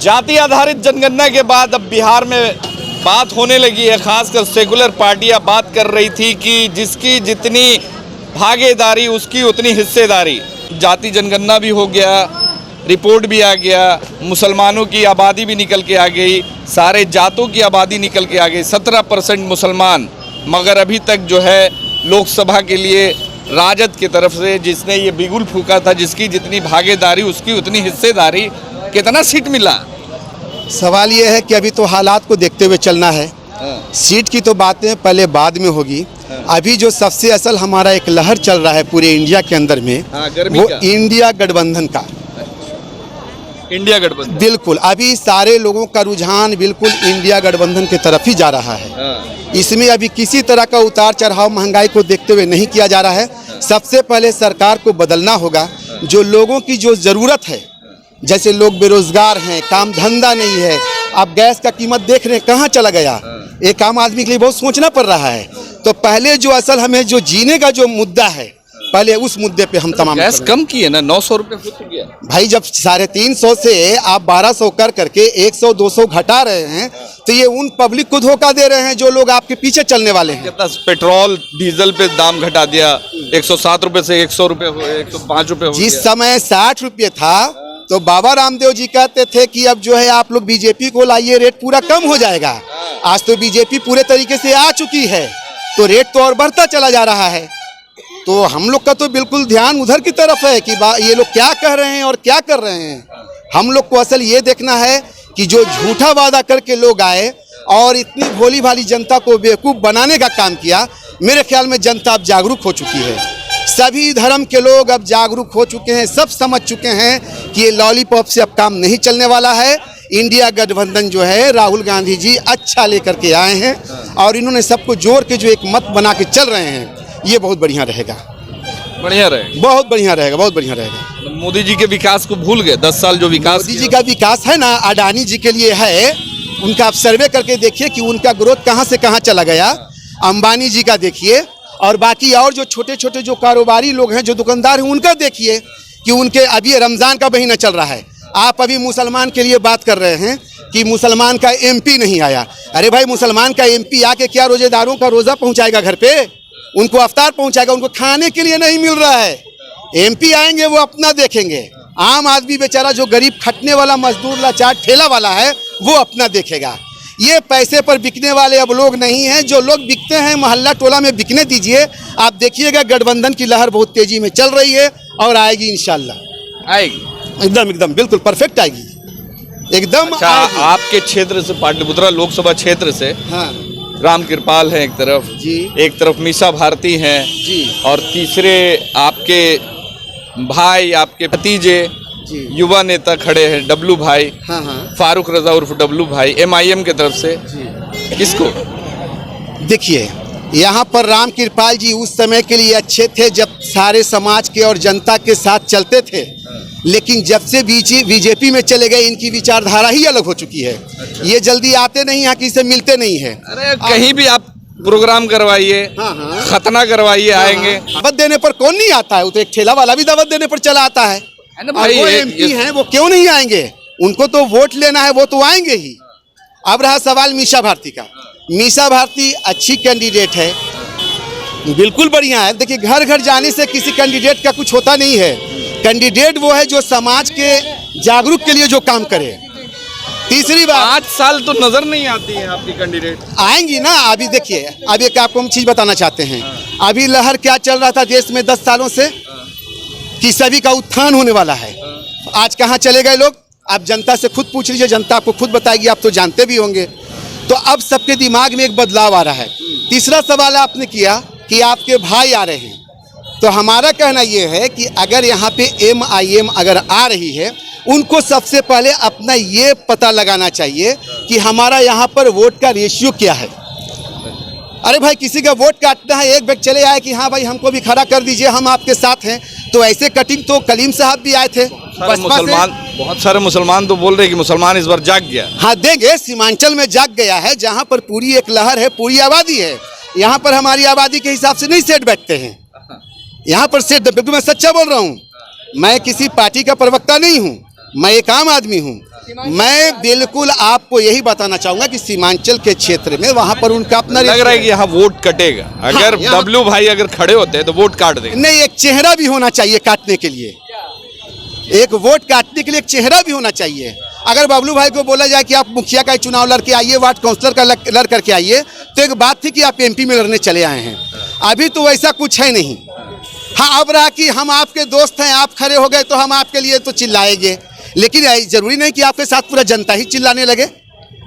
जाति आधारित जनगणना के बाद अब बिहार में बात होने लगी है, खासकर सेकुलर पार्टियां बात कर रही थी कि जिसकी जितनी भागीदारी उसकी उतनी हिस्सेदारी। जाति जनगणना भी हो गया, रिपोर्ट भी आ गया, मुसलमानों की आबादी भी निकल के आ गई, सारे जातों की आबादी निकल के आ गई, 17% मुसलमान। मगर अभी तक जो है लोकसभा के लिए राजद की तरफ से जिसने ये बिगुल फूका था, जिसकी जितनी भागीदारी उसकी उतनी हिस्सेदारी, कितना सीट मिला? सवाल ये है कि अभी तो हालात को देखते हुए चलना है। सीट की तो बातें पहले बाद में होगी। अभी जो सबसे असल हमारा एक लहर चल रहा है पूरे इंडिया के अंदर में, वो इंडिया गठबंधन का। इंडिया गठबंधन बिल्कुल, अभी सारे लोगों का रुझान बिल्कुल इंडिया गठबंधन की तरफ ही जा रहा है। इसमें अभी किसी तरह का उतार चढ़ाव महंगाई को देखते हुए नहीं किया जा रहा है। सबसे पहले सरकार को बदलना होगा। जो लोगों की जो ज़रूरत है, जैसे लोग बेरोजगार हैं, काम धंधा नहीं है, आप गैस का कीमत देख रहे हैं कहाँ चला गया, एक आम आदमी के लिए बहुत सोचना पड़ रहा है। तो पहले जो असल हमें जो जीने का जो मुद्दा है, पहले उस मुद्दे पे हम तमाम गैस कम की है ना, 900 रुपये हो गया भाई। जब 350 से आप 1200 कर करके 100-200 घटा रहे हैं, तो ये उन पब्लिक को धोखा दे रहे हैं जो लोग आपके पीछे चलने वाले हैं। कितना पेट्रोल डीजल पे दाम घटा दिया, 107 रुपये से 100 रुपये हो, 105 रुपये हो गया। जिस समय 60 रुपये था तो बाबा रामदेव जी कहते थे कि अब जो है आप लोग बीजेपी को लाइए, रेट पूरा कम हो जाएगा। आज तो बीजेपी पूरे तरीके से आ चुकी है, तो रेट तो और बढ़ता चला जा रहा है। तो हम लोग का तो बिल्कुल ध्यान उधर की तरफ है कि ये लोग क्या कह रहे हैं और क्या कर रहे हैं। हम लोग को असल ये देखना है कि जो झूठा वादा करके लोग आए और इतनी भोली भाली जनता को बेवकूफ़ बनाने का काम किया, मेरे ख्याल में जनता अब जागरूक हो चुकी है। सभी धर्म के लोग अब जागरूक हो चुके हैं, सब समझ चुके हैं कि ये लॉलीपॉप से अब काम नहीं चलने वाला है। इंडिया गठबंधन जो है राहुल गांधी जी अच्छा लेकर के आए हैं और इन्होंने सबको जोड़ के जो एक मत बना के चल रहे हैं, ये बहुत बढ़िया रहेगा। बढ़िया रहेगा, बहुत बढ़िया रहेगा, बहुत बढ़िया रहेगा। मोदी जी के विकास को भूल गए? 10 साल जो विकास मोदी जी का विकास है ना, अडानी जी के लिए है। उनका आप सर्वे करके देखिए कि उनका ग्रोथ कहाँ से कहाँ चला गया। अंबानी जी का देखिए, और बाकी और जो छोटे छोटे जो कारोबारी लोग हैं, जो दुकानदार हैं, उनका देखिए कि उनके अभी रमज़ान का महीना चल रहा है। आप अभी मुसलमान के लिए बात कर रहे हैं कि मुसलमान का एमपी नहीं आया। अरे भाई, मुसलमान का एमपी आके क्या रोजेदारों का रोज़ा पहुंचाएगा घर पे? उनको अफ्तार पहुंचाएगा? उनको खाने के लिए नहीं मिल रहा है। एमपी आएंगे वो अपना देखेंगे, आम आदमी बेचारा जो गरीब खटने वाला मजदूर लाचार ठेला वाला है वो अपना देखेगा। ये पैसे पर बिकने वाले अब लोग नहीं हैं। जो लोग बिकते हैं मोहल्ला टोला में बिकने दीजिए। आप देखिएगा गठबंधन की लहर बहुत तेजी में चल रही है और आएगी, इंशाल्लाह आएगी। एकदम एकदम बिल्कुल परफेक्ट आएगी, एकदम। अच्छा, आपके क्षेत्र से, पाटलिपुत्रा लोकसभा क्षेत्र से, हाँ राम कृपाल हैं एक तरफ जी, एक तरफ मीसा भारती हैं जी, और तीसरे आपके भाई, आपके भतीजे युवा नेता खड़े हैं, डब्लू भाई। हाँ हाँ, फारूक रजा उर्फ डब्लू भाई, MIM की तरफ से। किसको? देखिए, यहाँ पर राम कृपाल जी उस समय के लिए अच्छे थे जब सारे समाज के और जनता के साथ चलते थे, लेकिन जब से बीजेपी में चले गए इनकी विचारधारा ही अलग हो चुकी है। ये जल्दी आते नहीं, यहाँ किसी से मिलते नहीं है। अरे कहीं भी आप प्रोग्राम करवाइए, खतना करवाइए, आएंगे। दावत देने पर कौन नहीं आता है? वो तो एक ठेला वाला भी दावत देने पर चला आता है। भाई, वो एमपी हैं, वो क्यों नहीं आएंगे? उनको तो वोट लेना है, वो तो आएंगे ही। अब रहा सवाल मीसा भारती का। मीसा भारती अच्छी कैंडिडेट है, बिल्कुल बढ़िया है। देखिए, घर घर जाने से किसी कैंडिडेट का कुछ होता नहीं है। कैंडिडेट वो है जो समाज के जागरूक के लिए जो काम करे। तीसरी बात, 5 साल तो नजर नहीं आती है आपकी कैंडिडेट। आएंगी ना। अभी देखिए, अब एक आपको हम चीज बताना चाहते हैं। अभी लहर क्या चल रहा था देश में 10 सालों से कि सभी का उत्थान होने वाला है। आज कहाँ चले गए लोग? आप जनता से खुद पूछ लीजिए, जनता आपको खुद बताएगी, आप तो जानते भी होंगे। तो अब सबके दिमाग में एक बदलाव आ रहा है। तीसरा सवाल आपने किया कि आपके भाई आ रहे हैं, तो हमारा कहना यह है कि अगर यहाँ पे MIM अगर आ रही है, उनको सबसे पहले अपना ये पता लगाना चाहिए कि हमारा यहाँ पर वोट का रेशियो क्या है। अरे भाई, किसी का वोट काटना है, एक व्यक्ति चले आए कि हाँ भाई हमको भी खड़ा कर दीजिए, हम आपके साथ हैं। तो ऐसे कटिंग तो कलीम साहब भी आए थे। बहुत सारे मुसलमान तो बोल रहे हैं कि मुसलमान इस बार जाग गया। हाँ, देंगे। सीमांचल में जाग गया है, जहाँ पर पूरी एक लहर है, पूरी आबादी है। यहाँ पर हमारी आबादी के हिसाब से नहीं सेठ बैठते हैं। यहाँ पर सेठ, बिल्कुल मैं सच्चा बोल रहा हूँ। मैं किसी पार्टी का प्रवक्ता नहीं हूँ, मैं एक आम आदमी हूँ। मैं बिल्कुल आपको यही बताना चाहूंगा कि सीमांचल के क्षेत्र में वहां पर उनका अपना लग रहा है कि यहाँ वोट कटेगा। अगर यहाँ- डब्लू भाई अगर खड़े होते हैं तो वोट काट देंगे। नहीं, एक चेहरा भी होना चाहिए काटने के लिए, एक वोट काटने के लिए एक चेहरा भी होना चाहिए। अगर बबलू भाई को बोला जाए कि आप मुखिया का चुनाव लड़के आइए, वार्ड काउंसलर का लड़ करके आइए, तो एक बात थी कि आप एमपी में लड़ने चले आए हैं। अभी तो वैसा कुछ है नहीं। हाँ, अब रहा कि हम आपके दोस्त हैं, आप खड़े हो गए तो हम आपके लिए तो चिल्लाएंगे, लेकिन जरूरी नहीं कि आपके साथ पूरा जनता ही चिल्लाने लगे,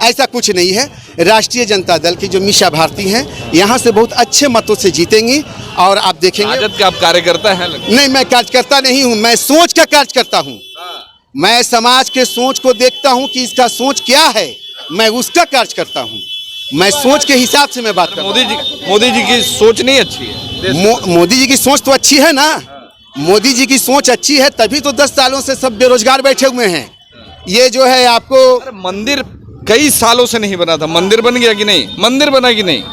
ऐसा कुछ नहीं है। राष्ट्रीय जनता दल की जो मीसा भारती हैं यहाँ से बहुत अच्छे मतों से जीतेंगी और आप देखेंगे। राजद के आप कार्यकर्ता हैं? नहीं, मैं कार्यकर्ता नहीं हूँ, मैं सोच का कार्यकर्ता हूँ। मैं समाज के सोच को देखता हूँ कि इसका सोच क्या है, मैं उसका कार्य करता हूँ। मैं सोच के हिसाब से मैं बात करता हूँ। मोदी जी की सोच नहीं अच्छी है? मोदी जी की सोच तो अच्छी है ना। मोदी जी की सोच अच्छी है तभी तो 10 सालों से सब बेरोजगार बैठे हुए हैं। ये जो है आपको मंदिर कई सालों से नहीं बना था, मंदिर बन गया कि नहीं? मंदिर बना कि नहीं,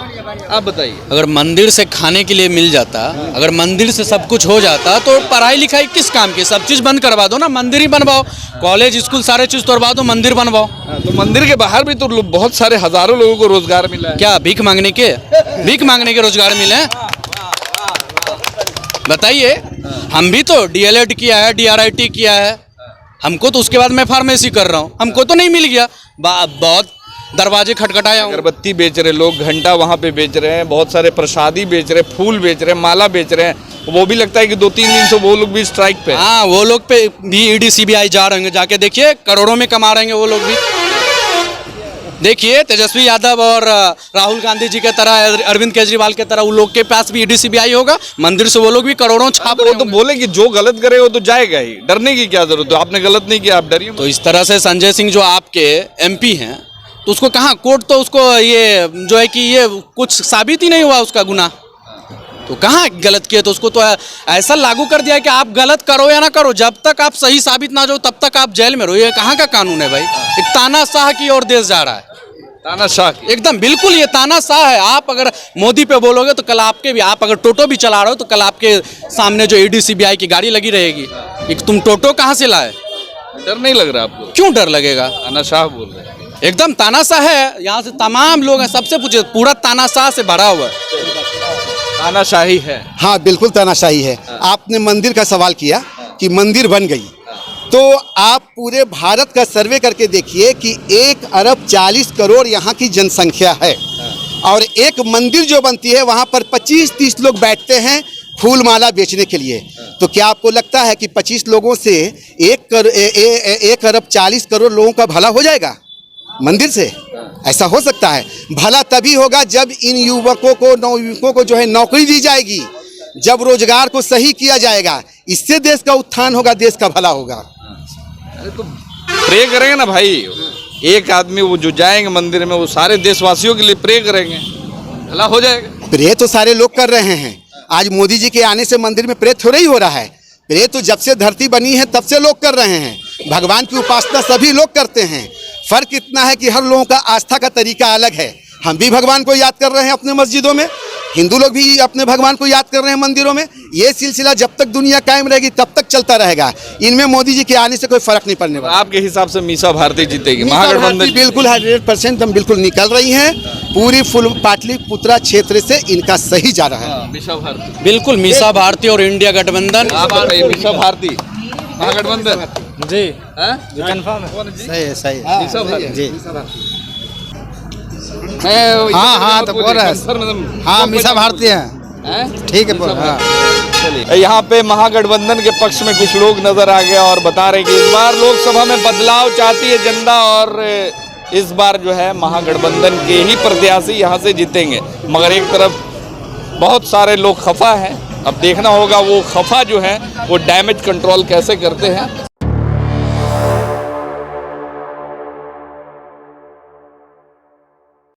आप बताइए। अगर मंदिर से खाने के लिए मिल जाता, अगर मंदिर से सब कुछ हो जाता तो पढ़ाई लिखाई किस काम की? सब चीज़ बंद करवा दो ना, मंदिर ही बनवाओ, कॉलेज स्कूल सारे चीज़ तोड़वा दो, मंदिर बनवाओ। तो मंदिर के बाहर भी तो बहुत सारे हजारों लोगों को रोजगार मिला है। क्या भीख मांगने के रोजगार मिले हैं? बताइए। हम भी तो डीएलएड किया है, डीआरआईटी किया है, हमको तो उसके बाद मैं फार्मेसी कर रहा हूँ, हमको तो नहीं मिल गया। बहुत दरवाजे खटखटाया हूँ। अगरबत्ती बेच रहे लोग, घंटा वहाँ पे बेच रहे हैं, बहुत सारे प्रसादी बेच रहे हैं, फूल बेच रहे हैं, माला बेच रहे हैं। वो भी लगता है कि 2-3 दिन से वो लोग भी स्ट्राइक पे। हाँ, वो लोग पे भी ईडी सीबीआई जा रहे हैं, जाके देखिए करोड़ों में कमा रहे हैं वो लोग भी। देखिए तेजस्वी यादव और राहुल गांधी जी के तरह, अरविंद केजरीवाल के तरह, उन लोग के पास भी ईडी सीबीआई होगा, मंदिर से वो लोग भी करोड़ों छाप रहे वो तो बोले कि जो गलत करे वो तो जाएगा ही, डरने की क्या जरूरत है? आपने गलत नहीं किया, आप डरिए मत। तो इस तरह से संजय सिंह जो आपके एमपी हैं, तो उसको कहाँ कोर्ट तो उसको ये जो है कि ये कुछ साबित ही नहीं हुआ उसका गुनाह, तो कहाँ गलत किए? तो उसको तो ऐसा लागू कर दिया कि आप गलत करो या ना करो, जब तक आप सही साबित ना हो तब तक आप जेल में रहो। ये कहाँ का कानून है भाई? एक तानाशाह की ओर देश जा रहा है। तानाशाह एकदम बिल्कुल ये तानाशाह है। आप अगर मोदी पे बोलोगे तो कल आपके भी, आप अगर टोटो भी चला रहे हो तो कल आपके सामने जो ईडी सीबीआई की गाड़ी लगी रहेगी। तुम टोटो कहाँ से लाए? डर नहीं लग रहा आपको? क्यों डर लगेगा? तानाशाह बोल रहे हैं। एकदम तानाशाह है। यहाँ से तमाम लोग हैं, सबसे पूछे, पूरा तानाशाह से भरा हुआ है। तानाशाही है। हाँ, बिल्कुल तानाशाही है। आपने मंदिर का सवाल किया कि मंदिर बन गई, तो आप पूरे भारत का सर्वे करके देखिए कि 1 अरब 40 करोड़ यहाँ की जनसंख्या है, और एक मंदिर जो बनती है वहाँ पर 25-30 लोग बैठते हैं फूल माला बेचने के लिए। तो क्या आपको लगता है कि 25 लोगों से 1 अरब 40 करोड़ लोगों का भला हो जाएगा मंदिर से? ऐसा हो सकता है? भला तभी होगा जब इन युवकों को, नवयुवकों को जो है नौकरी दी जाएगी, जब रोजगार को सही किया जाएगा, इससे देश का उत्थान होगा, देश का भला होगा। तो प्रे करेंगे ना भाई, एक आदमी वो जो जाएंगे मंदिर में वो सारे देशवासियों के लिए प्रे करेंगे, भला हो जाएगा। प्रे तो सारे लोग कर रहे हैं। आज मोदी जी के आने से मंदिर में प्रे थोड़ा ही हो रहा है। प्रे तो जब से धरती बनी है तब से लोग कर रहे हैं। भगवान की उपासना सभी लोग करते हैं। फर्क इतना है कि हर लोगों का आस्था का तरीका अलग है। हम भी भगवान को याद कर रहे हैं अपने मस्जिदों में, हिंदू लोग भी अपने भगवान को याद कर रहे हैं मंदिरों में। ये सिलसिला जब तक दुनिया कायम रहेगी तब तक चलता रहेगा। इनमें मोदी जी के आने से कोई फर्क नहीं पड़ने वाला। आपके हिसाब से मीसा भारती जीतेगी? मीसा महागठबंधन भारती बिल्कुल 100% हम बिल्कुल निकल रही हैं। पूरी फुल पाटलिपुत्रा क्षेत्र से इनका सही जा रहा है। मीसा भारती बिल्कुल मीसा भारती और इंडिया गठबंधन। आप बताइए, मीसा भारती महागठबंधन जी कंफर्म है? सही है, सही है। मीसा भारती जी। हाँ तो बोल रहा है। हाँ, मीसा भारती है। ठीक है, बोल। हाँ, यहाँ पे महागठबंधन के पक्ष में कुछ लोग नजर आ गए और बता रहे कि इस बार लोकसभा में बदलाव चाहती है जनता, और इस बार जो है महागठबंधन के ही प्रत्याशी यहाँ से जीतेंगे। मगर एक तरफ बहुत सारे लोग खफा हैं। अब देखना होगा वो खफा जो है वो डैमेज कंट्रोल कैसे करते हैं।